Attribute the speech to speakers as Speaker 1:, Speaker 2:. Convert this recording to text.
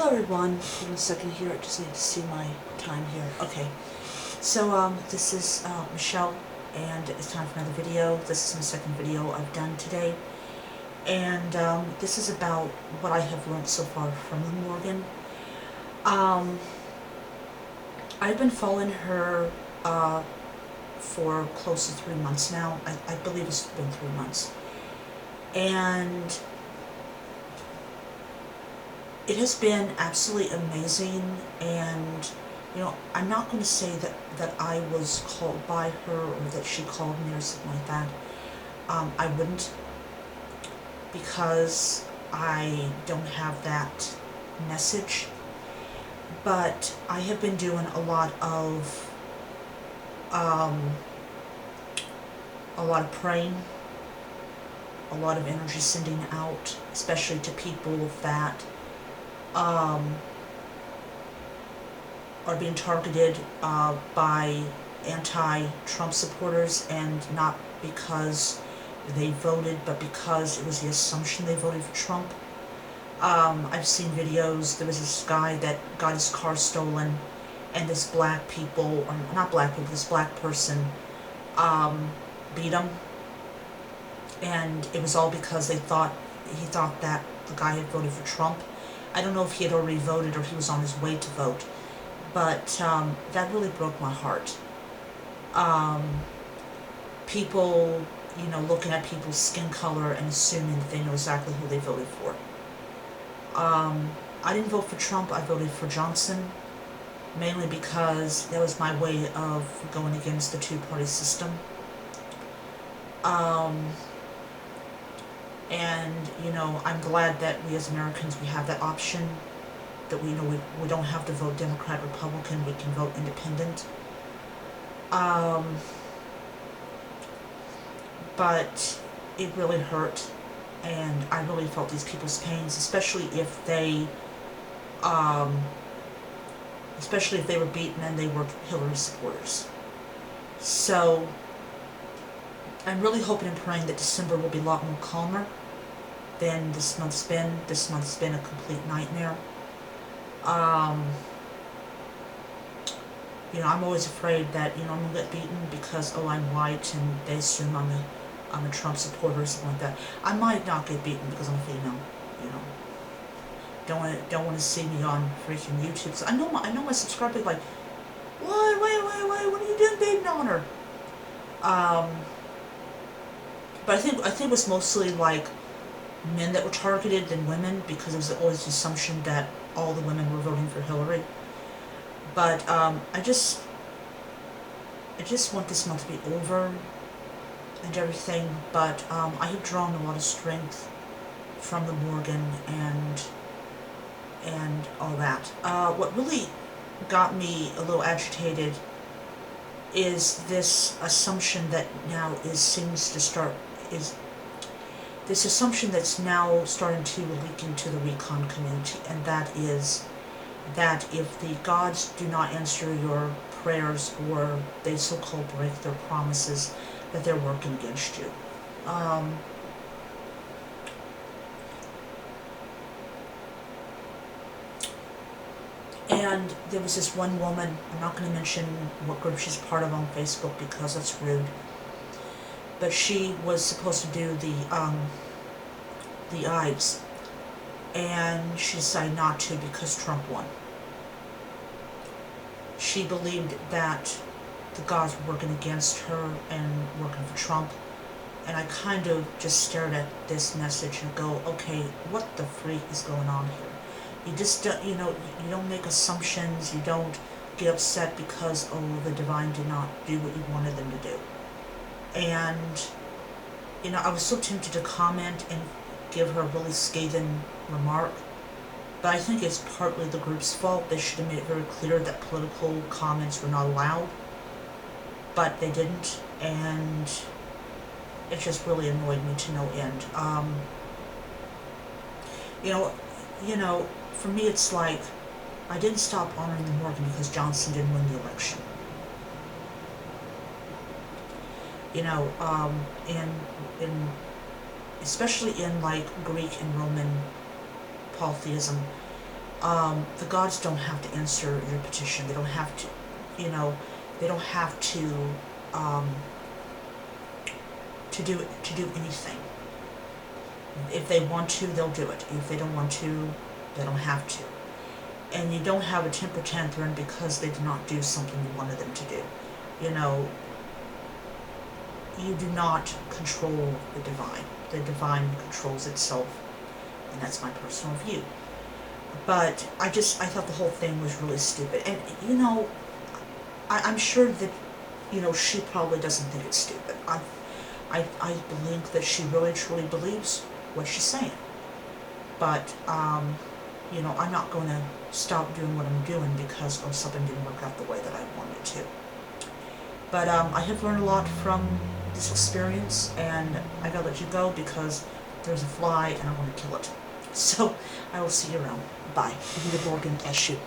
Speaker 1: Hello everyone, hold on a second here, I just need to see my time here. Okay, so this is Michelle, and it's time for another video. This is my second video I've done today, and this is about what I have learned so far from the Morrigan. I've been following her for close to 3 months now. I believe it's been 3 months, and it has been absolutely amazing. And you know, I'm not going to say that I was called by her or that she called me or something like that. I wouldn't, because I don't have that message. But I have been doing a lot of praying, a lot of energy sending out, especially to people that are being targeted by anti-Trump supporters, and not because they voted, but because it was the assumption they voted for Trump. I've seen videos. There was this guy that got his car stolen, and this black people, or not black people, this black person beat him, and it was all because he thought that the guy had voted for Trump. I don't know if he had already voted or he was on his way to vote, but that really broke my heart. People, you know, looking at people's skin color and assuming that they know exactly who they voted for. I didn't vote for Trump, I voted for Johnson, mainly because that was my way of going against the two-party system. And, you know, I'm glad that we as Americans, we have that option, that we we don't have to vote Democrat, Republican, we can vote independent. But it really hurt, and I really felt these people's pains, especially if they were beaten and they were Hillary supporters. So I'm really hoping and praying that December will be a lot more calmer than this month's been. This month's been a complete nightmare. You know, I'm always afraid that, you know, I'm going to get beaten because, oh, I'm white, and they assume I'm a Trump supporter or something like that. I might not get beaten because I'm female, you know. Don't want to see me on freaking YouTube. So I know my subscribers are like, what? Wait, what are you doing beating on her? But I think it was mostly like men that were targeted than women, because it was always the assumption that all the women were voting for Hillary. But I just want this month to be over and everything. But I have drawn a lot of strength from the Morrigan and all that. What really got me a little agitated is this assumption that now this assumption that's now starting to leak into the recon community, and that is that if the gods do not answer your prayers, or they so-called break their promises, that they're working against you. And there was this one woman, I'm not going to mention what group she's part of on Facebook because that's rude, but she was supposed to do the Ives, and she decided not to because Trump won. She believed that the gods were working against her and working for Trump, and I kind of just stared at this message and go, okay, what the freak is going on here? You just don't, you know, you don't make assumptions, you don't get upset because, oh, the divine did not do what you wanted them to do. And, you know, I was so tempted to comment and give her a really scathing remark, but I think it's partly the group's fault. They should have made it very clear that political comments were not allowed, but they didn't, and it just really annoyed me to no end. You know, for me it's like, I didn't stop honoring the Morrigan because Johnson didn't win the election. You know, especially in like Greek and Roman polytheism, The gods don't have to answer your petition. They don't have to, you know, they don't have um, to do anything. If they want to, they'll do it. If they don't want to, they don't have to. And you don't have a temper tantrum because they did not do something you wanted them to do. You know, you do not control the divine. The divine controls itself, and that's my personal view. But I thought the whole thing was really stupid. And, you know, I'm sure that, you know, she probably doesn't think it's stupid. I believe that she really truly believes what she's saying. But, you know, I'm not going to stop doing what I'm doing because something didn't work out the way that I wanted to. But I have learned a lot from this experience, and I gotta let you go because there's a fly and I want to kill it. So I will see you around. Bye. Morrigan, bless you.